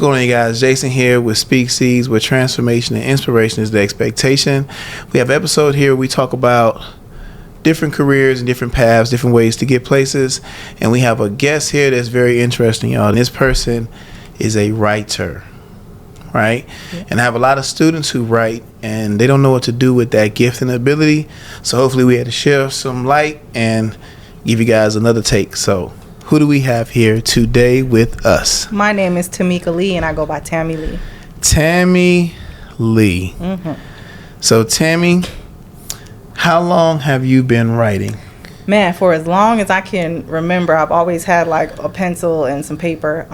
going on, you guys? Jason here with Speak Seeds, where transformation and inspiration is the expectation. We have an episode here where we talk about different careers and different paths, different ways to get places. And we have a guest here that's very interesting, y'all. And this person is a writer, right? Yeah. And I have a lot of students who write, and they don't know what to do with that gift and ability. So hopefully we had to share some light and give you guys another take. So who do we have here today with us? My name is Tamika Lee, and I go by Tammy Lee. Tammy Lee. Mm-hmm. So, Tammy, how long have you been writing? Man, for as long as I can remember, I've always had like a pencil and some paper.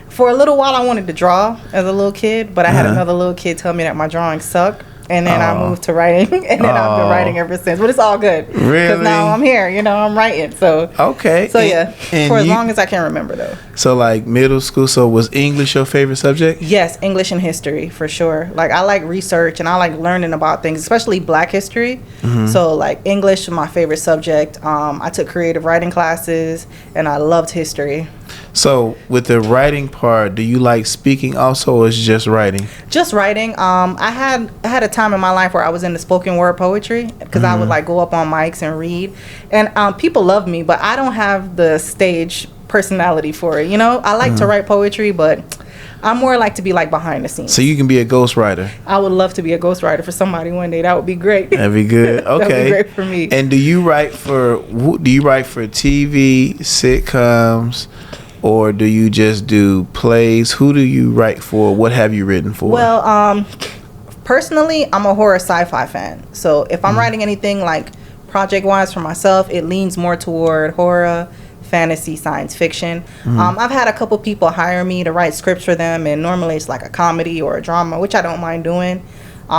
For a little while, I wanted to draw as a little kid, but I had another little kid tell me that my drawing sucked. And then I moved to writing, and then I've been writing ever since. But it's all good. Really? Because now I'm here, I'm writing. So okay. So yeah, for as long as I can remember, though. So like middle school, so was English your favorite subject? Yes, English and history, for sure. Like I like research, and I like learning about things, especially Black history. Mm-hmm. So like English was my favorite subject. I took creative writing classes, and I loved history. So with the writing part, do you like speaking also, or is it just writing? Just writing. I had a time in my life where I was into spoken word poetry, because I would like go up on mics and read, and people love me, but I don't have the stage personality for it. I like to write poetry, but I'm more like to be like behind the scenes. So you can be a ghostwriter. I would love to be a ghostwriter for somebody one day. That would be great. That'd be good. Okay. That'd be great for me. And do you write for TV, sitcoms? Or do you just do plays? Who do you write for? What have you written for? Well, personally, I'm a horror sci-fi fan. So if I'm writing anything like project-wise for myself, it leans more toward horror, fantasy, science fiction. I've had a couple people hire me to write scripts for them, and normally it's like a comedy or a drama, which I don't mind doing.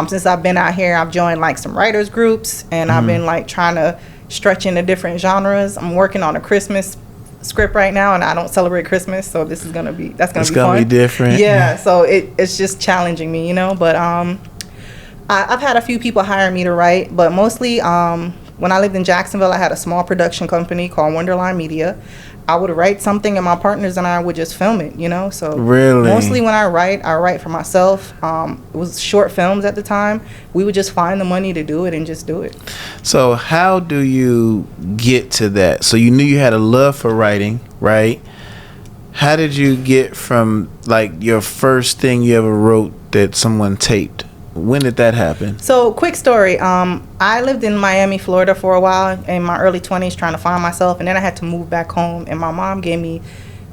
Since I've been out here, I've joined like some writers groups, and I've been like trying to stretch into different genres. I'm working on a Christmas script right now, and I don't celebrate Christmas, so that's gonna be fun. It's gonna be different. Yeah, so it's just challenging me, but I've had a few people hire me to write, but mostly when I lived in Jacksonville, I had a small production company called Wonderline Media. I would write something, and my partners and I would just film it, so really mostly when I write for myself. It was short films at the time. We would just find the money to do it and just do it. So how do you get to that? So you knew you had a love for writing, right? How did you get from like your first thing you ever wrote that someone taped? When did that happen? So quick story. I lived in Miami, Florida for a while in my early 20s trying to find myself, and then I had to move back home, and my mom gave me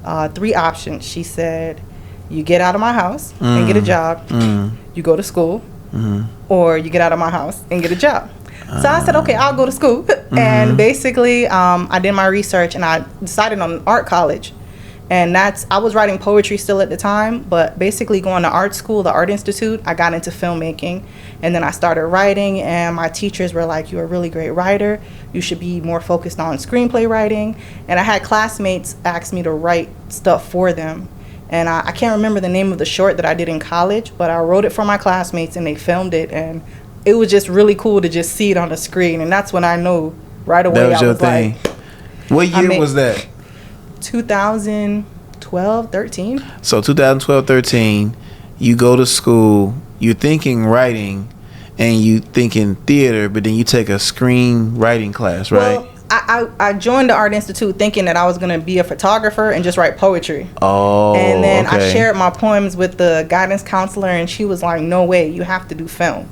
3 options. She said, you get out of my house and get a job, you go to school, or you get out of my house and get a job. So I said, okay, I'll go to school. And basically I did my research, and I decided on art college. And I was writing poetry still at the time, but basically going to art school, the Art Institute, I got into filmmaking. And then I started writing, and my teachers were like, you're a really great writer. You should be more focused on screenplay writing. And I had classmates ask me to write stuff for them. And I can't remember the name of the short that I did in college, but I wrote it for my classmates, and they filmed it. And it was just really cool to just see it on the screen. And that's when I knew right away. That was your thing. What year was that? 2012, 13. So 2012, 13, you go to school, you're thinking writing, and you thinking theater, but then you take a screenwriting class, right? Well, I joined the Art Institute thinking that I was going to be a photographer and just write poetry. Oh, and then I shared my poems with the guidance counselor, and she was like, no way, you have to do film.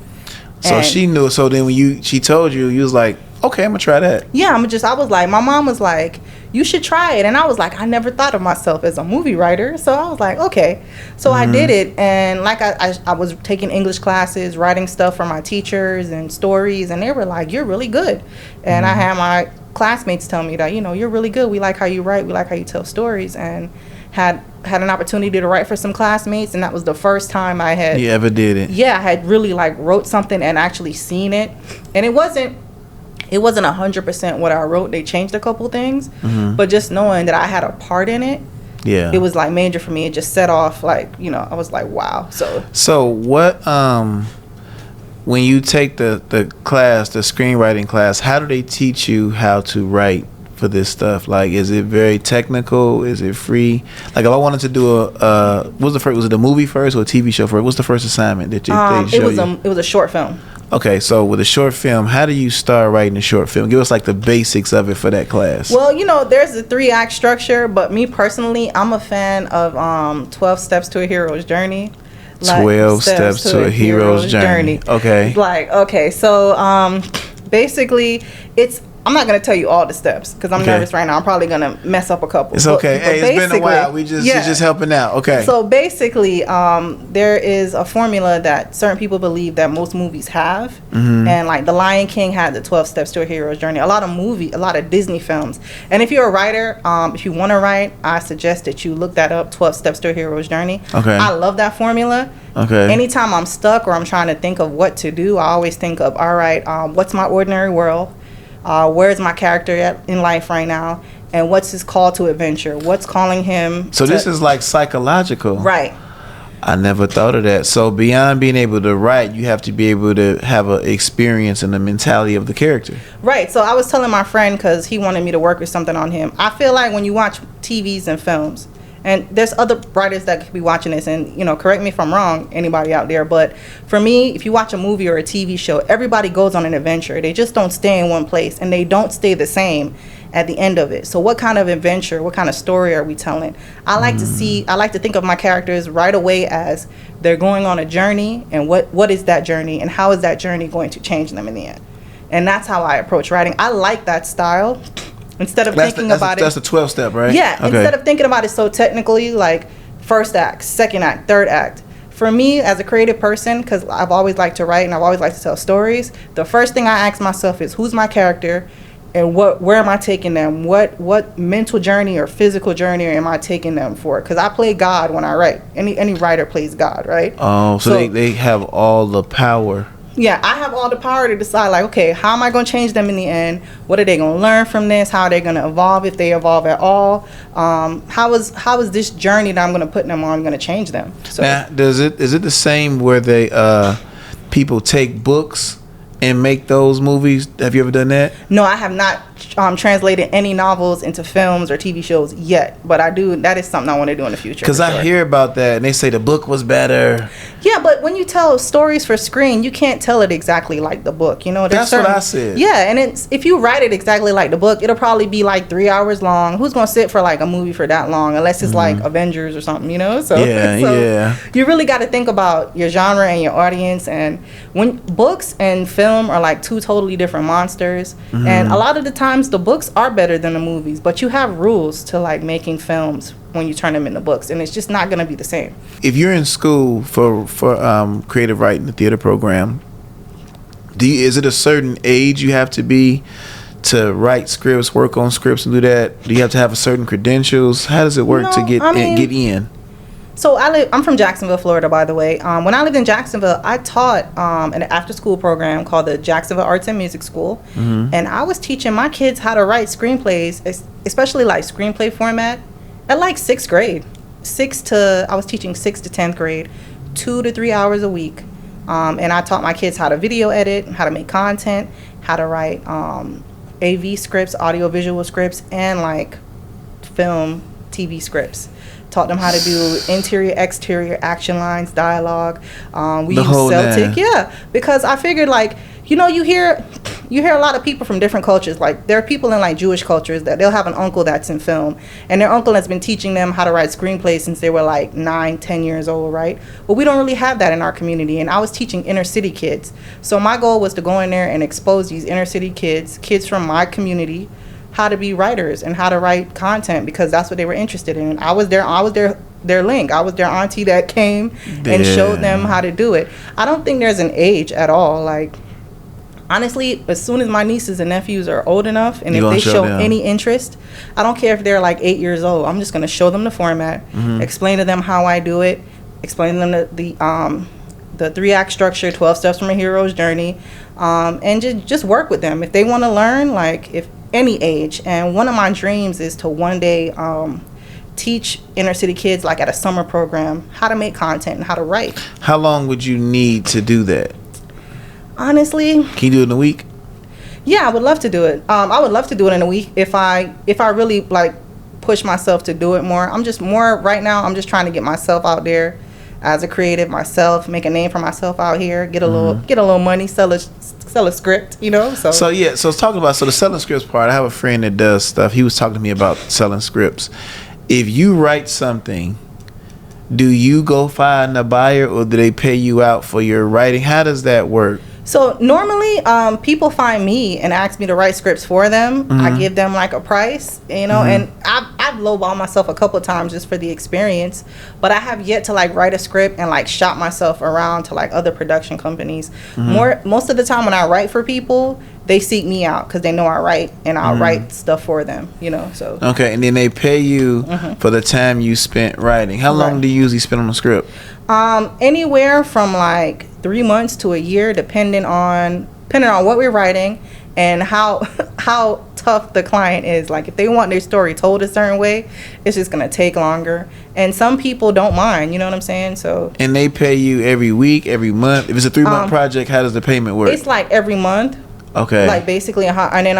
So she knew. So then when she told you, you was like, okay, I'm gonna try that. Yeah, I was like, my mom was like, you should try it. And I was like, I never thought of myself as a movie writer. So I was like, okay. So I did it. And like I was taking English classes, writing stuff for my teachers and stories. And they were like, you're really good. And I had my classmates tell me that, you're really good. We like how you write. We like how you tell stories. And had an opportunity to write for some classmates. And that was the first time I had. You ever did it? Yeah, I had really like wrote something and actually seen it. And it wasn't 100% what I wrote. They changed a couple things, but just knowing that I had a part in it, it was like major for me. It just set off like, I was like, wow. So what, when you take the class, the screenwriting class, how do they teach you how to write for this stuff? Like, is it very technical? Is it free? Like, if I wanted to do what was the first? Was it a movie first or a TV show first? What's the first assignment that they showed you? It was a short film. Okay, so with a short film, how do you start writing a short film? Give us like the basics of it for that class. Well, there's a 3-act structure, but me personally, I'm a fan of 12 Steps to a Hero's Journey. 12 steps to a hero's journey. Okay. So basically, I'm not going to tell you all the steps because I'm nervous right now. I'm probably going to mess up a couple. It's okay. Hey, it's been a while. You're just helping out. Okay. So basically, there is a formula that certain people believe that most movies have. Mm-hmm. And like The Lion King had the 12 Steps to a Hero's Journey. A lot of Disney films. And if you're a writer, if you want to write, I suggest that you look that up, 12 Steps to a Hero's Journey. Okay. I love that formula. Okay. Anytime I'm stuck or I'm trying to think of what to do, I always think of, all right, what's my ordinary world? Where's my character in life right now? And what's his call to adventure? What's calling him? So this is like psychological. Right. I never thought of that. So beyond being able to write, you have to be able to have an experience and the mentality of the character. Right. So I was telling my friend, because he wanted me to work with something on him. I feel like when you watch TVs and films, and there's other writers that could be watching this, and correct me if I'm wrong, anybody out there, but for me, if you watch a movie or a TV show, everybody goes on an adventure. They just don't stay in one place, and they don't stay the same at the end of it. So what kind of adventure, what kind of story are we telling? I like to think of my characters right away as they're going on a journey, and what is that journey, and how is that journey going to change them in the end? And that's how I approach writing. I like that style. Instead of thinking about it. That's the 12 step, right? Yeah. Okay. Instead of thinking about it so technically, like first act, second act, third act. For me, as a creative person, because I've always liked to write and I've always liked to tell stories, the first thing I ask myself is, who's my character, and where am I taking them? What mental journey or physical journey am I taking them for? Because I play God when I write. Any writer plays God, right? Oh, so they have all the power. Yeah, I have all the power to decide, like, okay, how am I going to change them in the end? What are they going to learn from this? How are they going to evolve, if they evolve at all? How is this journey that I'm going to put them on going to change them? So now, is it the same where they people take books and make those movies? Have you ever done that? No, I have not translated any novels into films or TV shows yet, but I do. That is something I want to do in the future. Because I hear about that, and they say the book was better. Yeah, but when you tell stories for screen, you can't tell it exactly like the book. That's what I said. Yeah, and if you write it exactly like the book, it'll probably be like 3 hours long. Who's gonna sit for like a movie for that long, unless it's like Avengers or something, So yeah. You really got to think about your genre and your audience. And when books and film are like two totally different monsters, and a lot of the times the books are better than the movies, but you have rules to like making films when you turn them into books, and it's just not going to be the same. If you're in school for creative writing, the theater program, is it a certain age you have to be to write scripts, work on scripts, and do that? Do you have to have a certain credentials? How does it work to get in? So I'm from Jacksonville, Florida, by the way. When I lived in Jacksonville, I taught an after-school program called the Jacksonville Arts and Music School. Mm-hmm. And I was teaching my kids how to write screenplays, especially like screenplay format, at like 6th grade. I was teaching 6th to 10th grade, 2 to 3 hours a week. And I taught my kids how to video edit, how to make content, how to write AV scripts, audio-visual scripts, and like film, TV scripts. Taught them how to do interior, exterior, action lines, dialogue. We use Celtic, because I figured like, you hear a lot of people from different cultures. Like there are people in like Jewish cultures that they'll have an uncle that's in film, and their uncle has been teaching them how to write screenplays since they were like 9, 10 years old, right? But we don't really have that in our community, and I was teaching inner city kids. So my goal was to go in there and expose these inner city kids from my community, how to be writers and how to write content, because that's what they were interested in. I was their link. I was their auntie that came and showed them how to do it. I don't think there's an age at all. Like, honestly, as soon as my nieces and nephews are old enough, and if they show any interest, I don't care if they're like 8 years old. I'm just going to show them the format, explain to them how I do it, explain to them the 3-act structure, 12 steps from a hero's journey, and just work with them. If they want to learn, like if any age. And one of my dreams is to one day teach inner city kids, like at a summer program, how to make content and how to write. How long would you need to do that? Honestly, can you do it in a week? Yeah, I would love to do it. I would love to do it in a week if I really like push myself to do it more. I'm just more right now. I'm just trying to get myself out there as a creative myself, make a name for myself out here, get a little money, sell a script, you know. So yeah, so it's talking about the selling scripts part. I have a friend that does stuff. He was talking to me about selling scripts. If you write something, do you go find a buyer or do they pay you out for your writing? How does that work? So normally, people find me and ask me to write scripts for them. Mm-hmm. I give them like a price, you know, and I've lowballed myself a couple of times just for the experience. But I have yet to like write a script and like shop myself around to like other production companies. Most of the time when I write for people, they seek me out because they know I write and I'll write stuff for them, you know. So okay, and then they pay you for the time you spent writing. How long do you usually spend on a script? Anywhere from like 3 months to a year, depending on what we're writing and how tough the client is. Like if they want their story told a certain way, it's just gonna take longer. And some people don't mind, you know what I'm saying? So and they pay you every week, every month. If it's a 3-month project, how does the payment work? It's like every month. Okay. Like basically, and then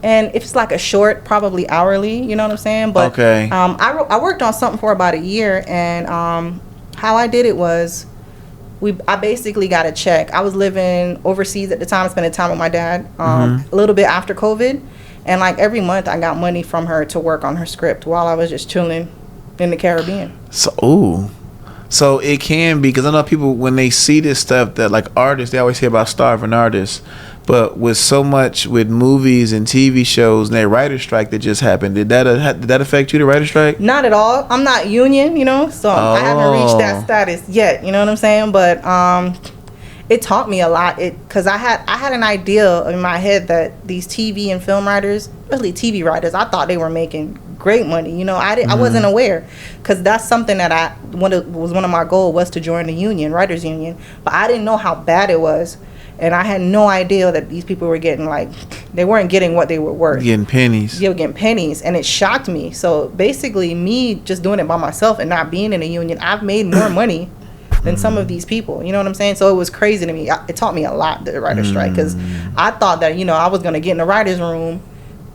and if it's like a short, probably hourly, you know what I'm saying? But okay. I worked on something for about a year, and how I did it was I basically got a check. I was living overseas at the time, spending time with my dad, a little bit after COVID, and like every month I got money from her to work on her script while I was just chilling in the Caribbean. So it can be, because I know people, when they see this stuff, that like artists, they always hear about starving artists, but with so much with movies and TV shows and that writer strike that just happened, did that affect you, the writer strike? Not at all. I'm not union, you know, so I haven't reached that status yet, you know what I'm saying? But it taught me a lot, because I had an idea in my head that these TV and film writers, especially TV writers, I thought they were making great money, you know. I wasn't aware, because that's something that was one of my goals, was to join the union, writers union, but I didn't know how bad it was, and I had no idea that these people were getting they weren't getting what they were worth. Getting pennies. Yeah, getting pennies, and it shocked me. So basically, me just doing it by myself and not being in a union, I've made more money than some of these people, you know what I'm saying? So it was crazy to me. It taught me a lot, the writer's strike, because I thought that, you know, I was going to get in the writer's room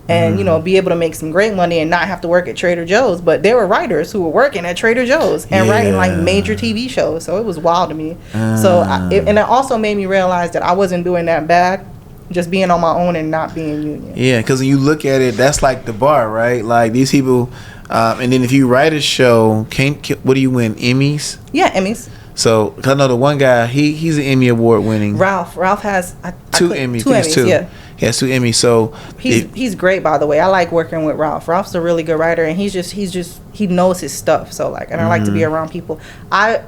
and, you know, be able to make some great money and not have to work at Trader Joe's. But there were writers who were working at Trader Joe's and writing like major TV shows. So it was wild to me. So and it also made me realize that I wasn't doing that bad, just being on my own and not being union. Yeah, because when you look at it, that's like the bar, right? Like these people, and then if you write a show, what do you win? Emmys? Yeah, Emmys. So, cause I know the one guy, he's an Emmy Award winning. Ralph has two Emmys. Yeah. He has 2 Emmys. So he's great, by the way. I like working with Ralph. Ralph's a really good writer, and he knows his stuff. So like, and I like to be around people. I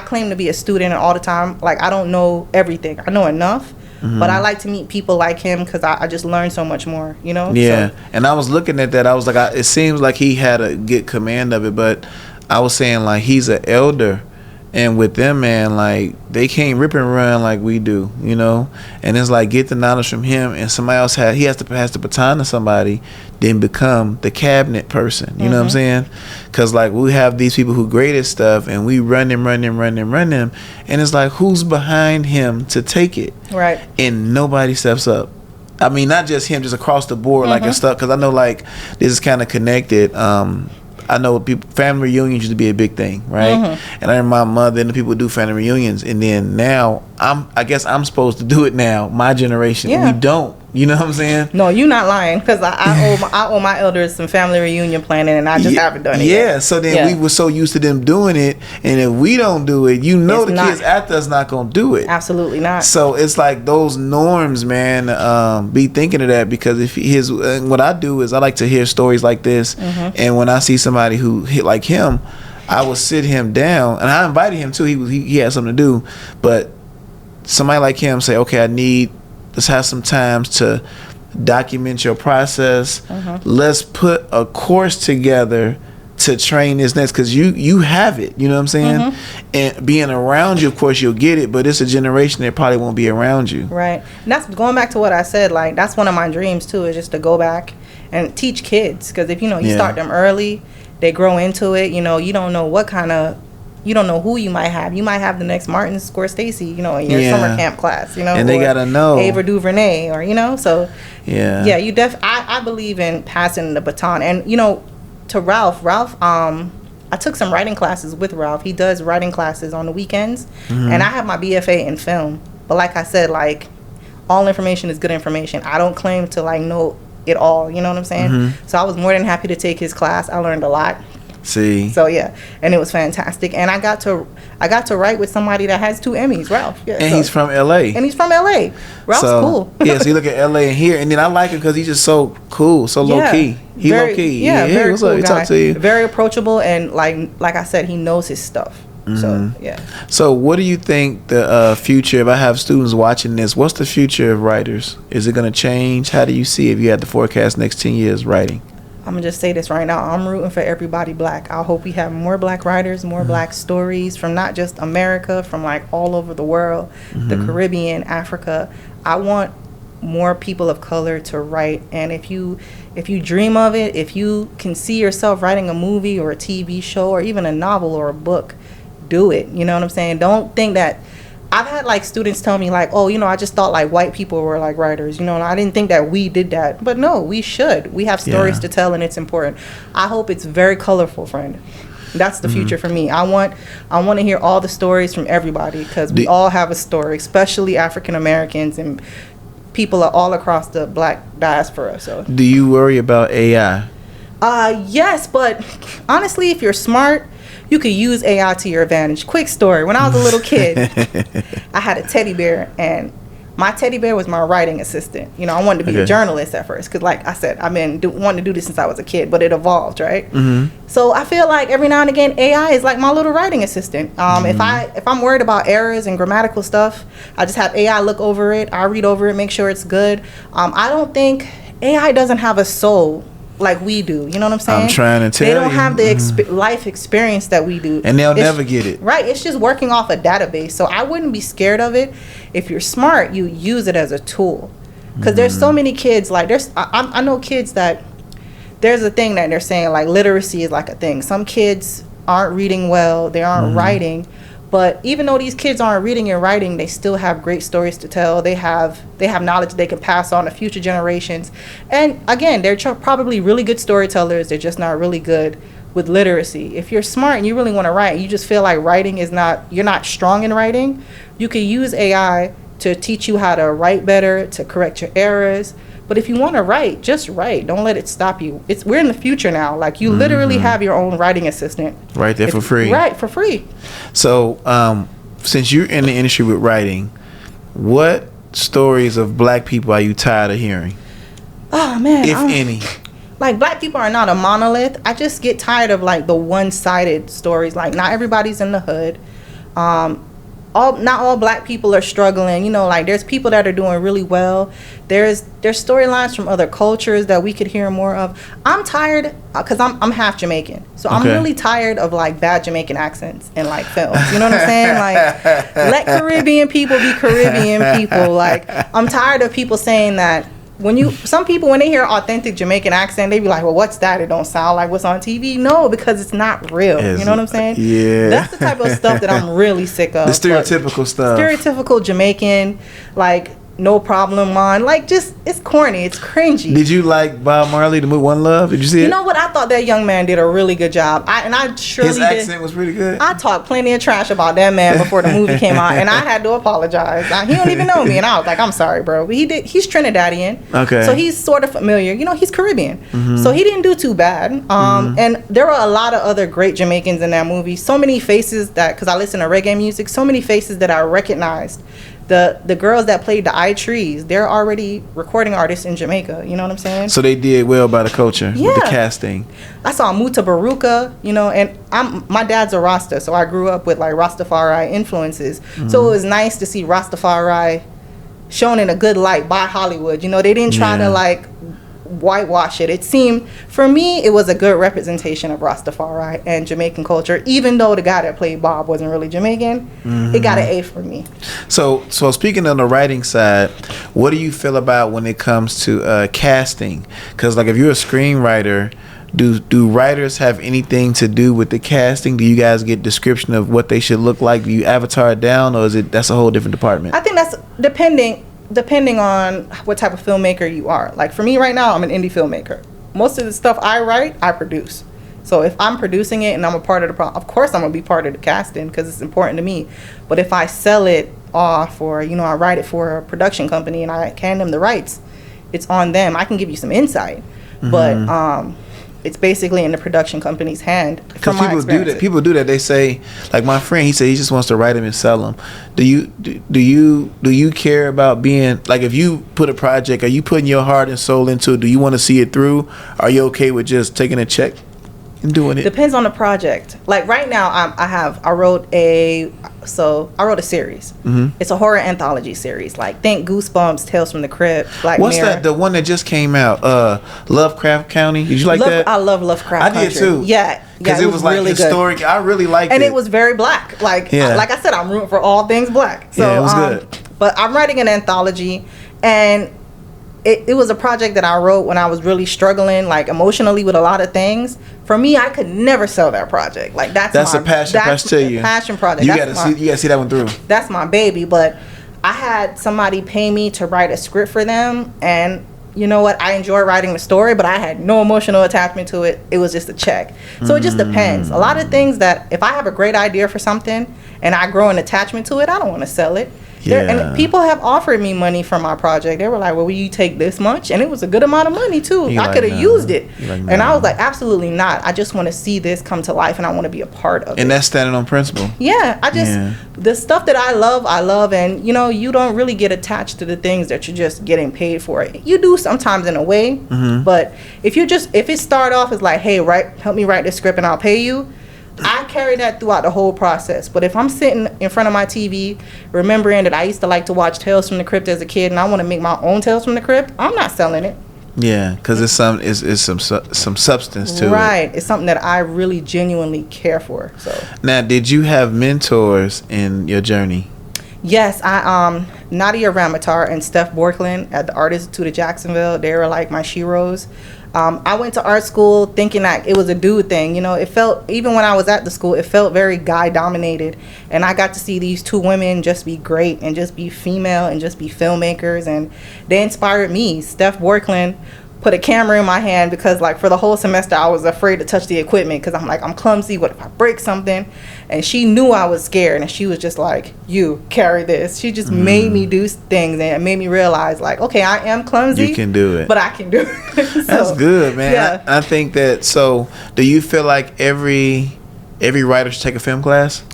claim to be a student all the time. Like I don't know everything. I know enough. But I like to meet people like him, because I just learn so much more, you know? Yeah. So. And I was looking at that. I was like, it seems like he had a good command of it. But I was saying, like, he's an elder. And with them, man, like, they can't rip and run like we do, you know? And it's like, get the knowledge from him, and somebody else he has to pass the baton to somebody, then become the cabinet person. You know what I'm saying? Because, like, we have these people who great at stuff, and we run them. And it's like, who's behind him to take it? Right. And nobody steps up. I mean, not just him, just across the board, like, and stuff. Because I know, like, this is kind of connected. I know family reunions used to be a big thing, right? And I remember my mother and the people do family reunions, and then now I guess I'm supposed to do it now. My generation, we don't. You know what I'm saying? No, you're not lying, because I owe my elders some family reunion planning, and I just haven't done it yet. So then we were so used to them doing it, and if we don't do it, you know, the kids after us not gonna do it. Absolutely not. So it's like those norms, man. Be thinking of that, because what I do is I like to hear stories like this, and when I see somebody who hit like him, I will sit him down, and I invited him too. He had something to do, but somebody like him say, okay, let's have some time to document your process. Let's put a course together to train this next, because you have it, you know what I'm saying? And being around you, of course you'll get it, but it's a generation that probably won't be around you. Right. And that's going back to what I said, like that's one of my dreams too, is just to go back and teach kids, because if you start them early, they grow into it. You know, you don't know what kind of you don't know who you might have. You might have the next Martin Scorsese, you know, in your summer camp class, you know, and they gotta know Ava DuVernay, or you know, so yeah, you I believe in passing the baton, and you know, to Ralph, I took some writing classes with Ralph. He does writing classes on the weekends, and I have my BFA in film. But like I said, like, all information is good information. I don't claim to like know it all. You know what I'm saying? So I was more than happy to take his class. I learned a lot. See. So yeah, and it was fantastic. And I got to write with somebody that has 2 Emmys, Ralph. Yeah, and he's from LA. And he's from LA. Ralph's cool. Yeah, so you look at LA and here, and then I like him because he's just so cool, so low key. He low key. Yeah, very what's cool up? He guy. talk to you. Very approachable, and like I said, he knows his stuff. So yeah. So what do you think the future? If I have students watching this, what's the future of writers? Is it going to change? How do you see if you had to forecast next 10 years writing? I'm gonna just say this right now. I'm rooting for everybody black. I hope we have more black writers, more black stories from not just America, from like all over the world, the Caribbean, Africa. I want more people of color to write. And if you dream of it, if you can see yourself writing a movie or a TV show or even a novel or a book, do it. You know what I'm saying? Don't think that. I've had like students tell me like, oh, you know, I just thought like white people were like writers, you know, and I didn't think that we did that. But no, we should. We have stories to tell, and it's important. I hope it's very colorful, friend. That's the future for me. I want to hear all the stories from everybody, because we all have a story, especially African Americans and people are all across the black diaspora. So do you worry about AI? Yes, but honestly, if you're smart, you could use AI to your advantage. Quick story. When I was a little kid, I had a teddy bear, and my teddy bear was my writing assistant. You know, I wanted to be a journalist at first because, like I said, I've been wanting to do this since I was a kid, but it evolved, right? So I feel like every now and again, AI is like my little writing assistant. If I'm worried about errors and grammatical stuff, I just have AI look over it. I read over it, make sure it's good. I don't think AI doesn't have a soul like we do. You know what I'm saying? I'm trying to tell you. They don't have the life experience that we do. And they'll never get it. Right. It's just working off a database. So I wouldn't be scared of it. If you're smart, you use it as a tool. Because there's so many kids, like I know kids that there's a thing that they're saying, like literacy is like a thing. Some kids aren't reading well. They aren't writing. But even though these kids aren't reading and writing, they still have great stories to tell. They have knowledge they can pass on to future generations. And again, they're probably really good storytellers. They're just not really good with literacy. If you're smart and you really want to write, you just feel like writing is you're not strong in writing, you can use AI to teach you how to write better, to correct your errors. But if you want to write, just write. Don't let it stop you. We're in the future now. Like, you literally have your own writing assistant. Right there for free. Right, for free. So, since you're in the industry with writing, what stories of black people are you tired of hearing? Oh, man. If any. Like, black people are not a monolith. I just get tired of, like, the one-sided stories. Like, not everybody's in the hood. Not all black people are struggling. You know, like, there's people that are doing really well. There's storylines from other cultures that we could hear more of. I'm tired because I'm half Jamaican, so I'm really tired of like bad Jamaican accents in like films. You know what I'm saying? Like, let Caribbean people be Caribbean people. Like, I'm tired of people saying that. Some people, when they hear authentic Jamaican accent, they be like, well, what's that? It don't sound like what's on TV. No, because it's not real. You know what I'm saying? Yeah. That's the type of stuff that I'm really sick of. The stereotypical stuff. Stereotypical Jamaican, like, no problem, man. Like, just, it's corny. It's cringy. Did you like Bob Marley, the movie One Love? Did you see it? You know what? I thought that young man did a really good job. I surely His accent was pretty good. I talked plenty of trash about that man before the movie came out, and I had to apologize. He don't even know me, and I was like, I'm sorry, bro. But he's Trinidadian. Okay. So he's sort of familiar. You know, he's Caribbean. So he didn't do too bad. And there were a lot of other great Jamaicans in that movie. So many faces because I listen to reggae music, so many faces that I recognized. The girls that played the I Trees, they're already recording artists in Jamaica. You know what I'm saying? So they did well by the culture with the casting. I saw Muta Baruka, you know, and my dad's a Rasta, so I grew up with like Rastafari influences. So it was nice to see Rastafari shown in a good light by Hollywood. You know, they didn't try to like whitewash it. It seemed, for me, it was a good representation of Rastafari and Jamaican culture, even though the guy that played Bob wasn't really Jamaican. It got an A for me. So speaking on the writing side, what do you feel about when it comes to casting? Because like if you're a screenwriter, do writers have anything to do with the casting? Do you guys get description of what they should look like? Do you avatar it down, or that's a whole different department? I think that's depending on what type of filmmaker you are. Like for me right now, I'm an indie filmmaker. Most of the stuff I write, I produce. So if I'm producing it and I'm a part of the of course I'm gonna be part of the casting because it's important to me. But if I sell it off, or I write it for a production company and I hand them the rights, it's on them. I can give you some insight, but it's basically in the production company's hand. Because people do that. They say, like my friend, he said he just wants to write them and sell them. Do you care about being, like, if you put a project, are you putting your heart and soul into it? Do you want to see it through? Are you okay with just taking a check and doing it? Depends on the project. Like right now, I wrote a series. It's a horror anthology series. Like think Goosebumps, Tales from the Crypt, Black Mirror. What's that? The one that just came out, Lovecraft County. Did you like that? I love Lovecraft Country. I did too. Yeah, because it was like really historic. Good. I really liked it, and it was very black. Like I said, I'm rooting for all things black. So yeah, it was good. But I'm writing an anthology, and it was a project that I wrote when I was really struggling, like emotionally with a lot of things. For me, I could never sell that project. Like that's a passion. That's a passion project. You gotta see that one through. That's my baby. But I had somebody pay me to write a script for them, and you know what? I enjoy writing the story, but I had no emotional attachment to it. It was just a check. So it just depends. A lot of things that if I have a great idea for something and I grow an attachment to it, I don't want to sell it. And people have offered me money for my project. They were like, well, will you take this much? And it was a good amount of money too. I could have used it. And I was like, absolutely not. I just want to see this come to life, and I want to be a part of it. And that's standing on principle. Yeah. The stuff that I love. And you don't really get attached to the things that you're just getting paid for. You do sometimes in a way, but if it start off as like, hey, help me write this script and I'll pay you, I carry that throughout the whole process. But if I'm sitting in front of my TV, remembering that I used to like to watch Tales from the Crypt as a kid, and I want to make my own Tales from the Crypt, I'm not selling it. Yeah, because it's some substance to it. Right, it's something that I really genuinely care for. So now, did you have mentors in your journey? Yes, Nadia Ramatar and Steph Borklin at the Art Institute of Jacksonville. They were like my sheroes. I went to art school thinking that it was a dude thing. It felt, even when I was at the school, it felt very guy dominated. And I got to see these two women just be great and just be female and just be filmmakers. And they inspired me. Steph Borklin put a camera in my hand because, like, for the whole semester I was afraid to touch the equipment because I'm like, I'm clumsy. What if I break something? And she knew I was scared, and she was just like, you carry this. She just made me do things, and it made me realize, like, okay, I am clumsy. You can do it. But I can do it. So, that's good, man. Yeah. I think that. So do you feel like every writer should take a film class?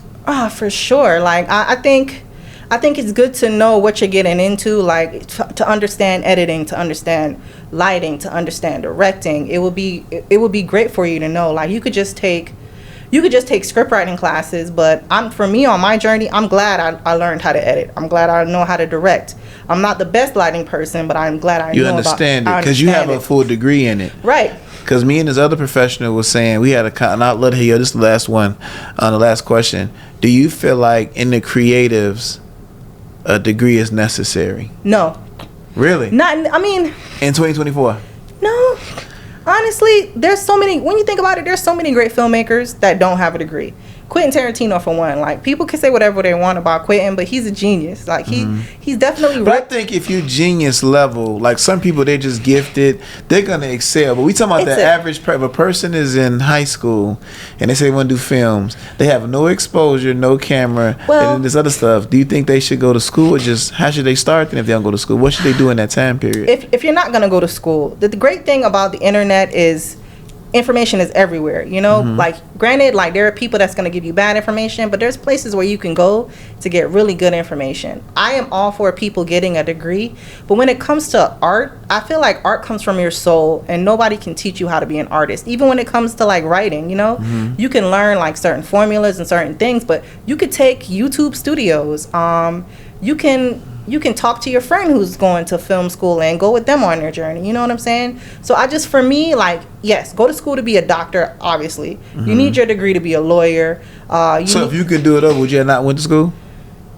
For sure. Like I think it's good to know what you're getting into, like to understand editing, to understand lighting, to understand directing. It would be great for you to know. Like you could just take script writing classes, but for me on my journey, I'm glad I learned how to edit. I'm glad I know how to direct. I'm not the best lighting person, but I'm glad I understand it because you have a full degree in it. Right. Because me and this other professional was saying, we had and I'll let her hear this is the last one, the last question. Do you feel like in the creatives, a degree is necessary? No. Really? In 2024? No. Honestly, when you think about it, there's so many great filmmakers that don't have a degree. Quentin Tarantino, for one. Like, people can say whatever they want about Quentin, but he's a genius. Like, he's definitely... But I think if you genius level, like some people, they're just gifted, they're going to excel. But we talking about the average... If a person is in high school and they say they want to do films, they have no exposure, no camera, and this other stuff. Do you think they should go to school, or just... How should they start then if they don't go to school? What should they do in that time period? If you're not going to go to school, the great thing about the internet is... information is everywhere, like granted, like there are people that's going to give you bad information, but there's places where you can go to get really good information. I am all for people getting a degree, but when it comes to art, I feel like art comes from your soul, and nobody can teach you how to be an artist. Even when it comes to like writing, you can learn like certain formulas and certain things, but you could take YouTube studios. You can talk to your friend who's going to film school and go with them on their journey. You know what I'm saying? So for me, like, yes, go to school to be a doctor, obviously. You need your degree to be a lawyer. So if you could do it over, would you have not went to school?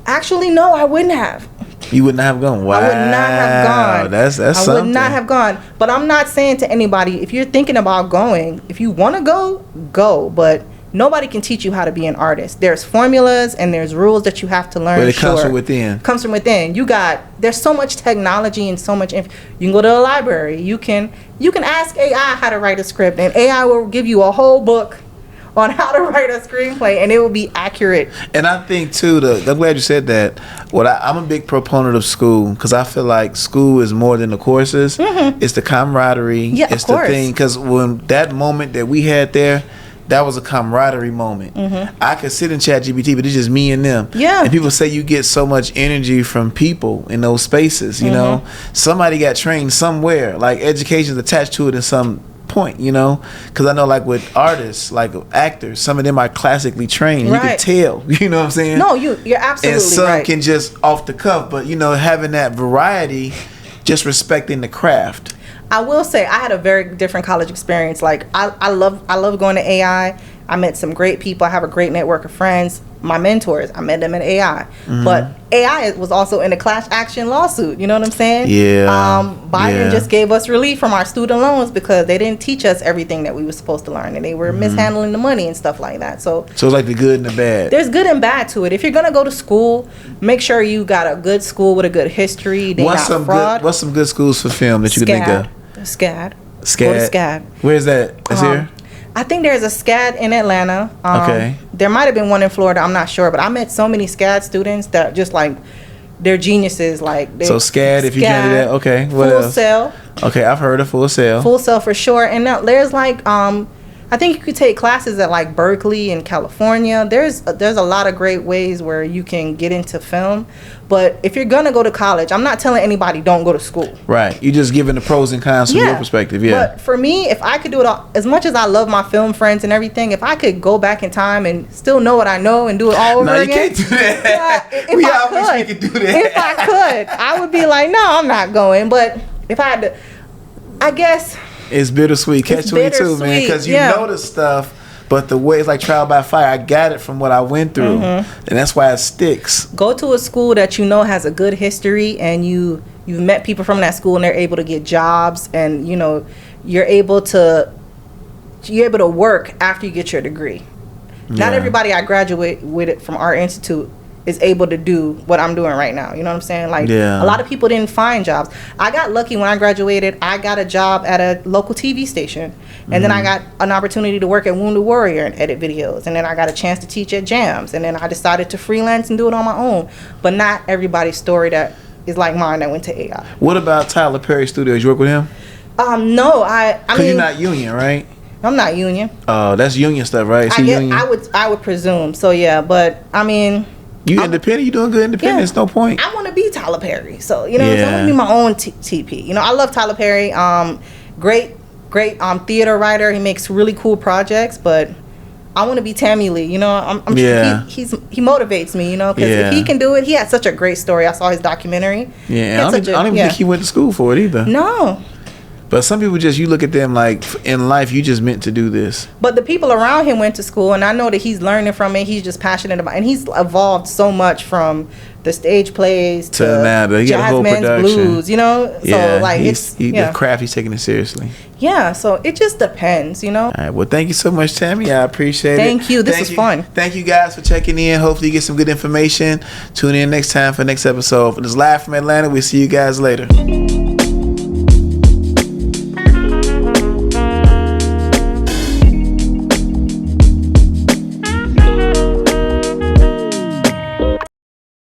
Actually, no, I wouldn't have. You would not have gone. Wow. I would not have gone. That's I something. would not have gone. But I'm not saying to anybody, if you're thinking about going, if you want to go. But nobody can teach you how to be an artist. There's formulas and there's rules that you have to learn. But it comes from within. Comes from within. There's so much technology and so much. You can go to a library. You can ask AI how to write a script, and AI will give you a whole book on how to write a screenplay, and it will be accurate. And I think too, I'm glad you said that. I'm a big proponent of school, because I feel like school is more than the courses. Mm-hmm. It's the camaraderie. Yeah, it's of course. the thing, because when that moment that we had there, that was a camaraderie moment. Mm-hmm. I could sit in ChatGPT, but it's just me and them. Yeah. And people say you get so much energy from people in those spaces. You know, somebody got trained somewhere. Like education's attached to it in some point, because I know, like with artists, like actors, some of them are classically trained. Right. You can tell, you know what I'm saying? No, you're absolutely and some right. can just off the cuff, but having that variety, just respecting the craft. I will say I had a very different college experience. Like I love going to AI. I met some great people. I have a great network of friends. My mentors, I met them in AI. Mm-hmm. But AI was also in a class action lawsuit. You know what I'm saying? Yeah. Biden just gave us relief from our student loans because they didn't teach us everything that we were supposed to learn, and they were mishandling the money and stuff like that. So it's like the good and the bad. There's good and bad to it. If you're gonna go to school, make sure you got a good school with a good history. They What's not fraud. what's some good schools for film that you can think of? SCAD. SCAD. Go to SCAD. Where's that? It's here? I think there's a SCAD in Atlanta. Okay. There might have been one in Florida. I'm not sure, but I met so many SCAD students that just like they're geniuses. Like so SCAD, if you can do that, okay. What Full else? Sail. Okay, I've heard of Full Sail. Full Sail for sure. And now there's like I think you could take classes at like Berkeley in California. There's a lot of great ways where you can get into film. But if you're gonna go to college, I'm not telling anybody don't go to school. Right. You're just giving the pros and cons from your perspective. Yeah. But for me, if I could do it all, as much as I love my film friends and everything, if I could go back in time and still know what I know and do it all over no, you again, can't do that. if we I always could, can do that. if I could, I would be like, no, I'm not going. But if I had to, I guess it's bittersweet. Catch 22, man, because you know the stuff. But the way it's like trial by fire, I got it from what I went through, and that's why it sticks. Go to a school that you know has a good history, and you've met people from that school, and they're able to get jobs, and you're able to work after you get your degree. Yeah. Not everybody I graduate with it from our institute is able to do what I'm doing right now. You know what I'm saying? Like a lot of people didn't find jobs. I got lucky when I graduated. I got a job at a local TV station, and then I got an opportunity to work at Wounded Warrior and edit videos, and then I got a chance to teach at jams, and then I decided to freelance and do it on my own. But not everybody's story that is like mine that went to AI. What about Tyler Perry Studios? You work with him? No, I mean, you're not union, right? I'm not union. Oh, that's union stuff, right? I would presume so. Yeah, but I mean. You independent? You doing good independent? There's no point. I want to be Tyler Perry. So, I want to be my own TP. I love Tyler Perry. Great theater writer. He makes really cool projects, but I want to be Tammy Lee. I'm sure he motivates me, because if he can do it, he had such a great story. I saw his documentary. Yeah, I don't even think he went to school for it either. No. But some people you look at them like in life, you just meant to do this. But the people around him went to school, and I know that he's learning from it. He's just passionate about it. And he's evolved so much from the stage plays to now, he got a whole Jazzman's Blues, So like the craft, he's taking it seriously. Yeah, so it just depends, All right, well, thank you so much, Tammy. I appreciate it. Thank you. This was fun. Thank you guys for checking in. Hopefully you get some good information. Tune in next time for the next episode. This is live from Atlanta. We'll see you guys later.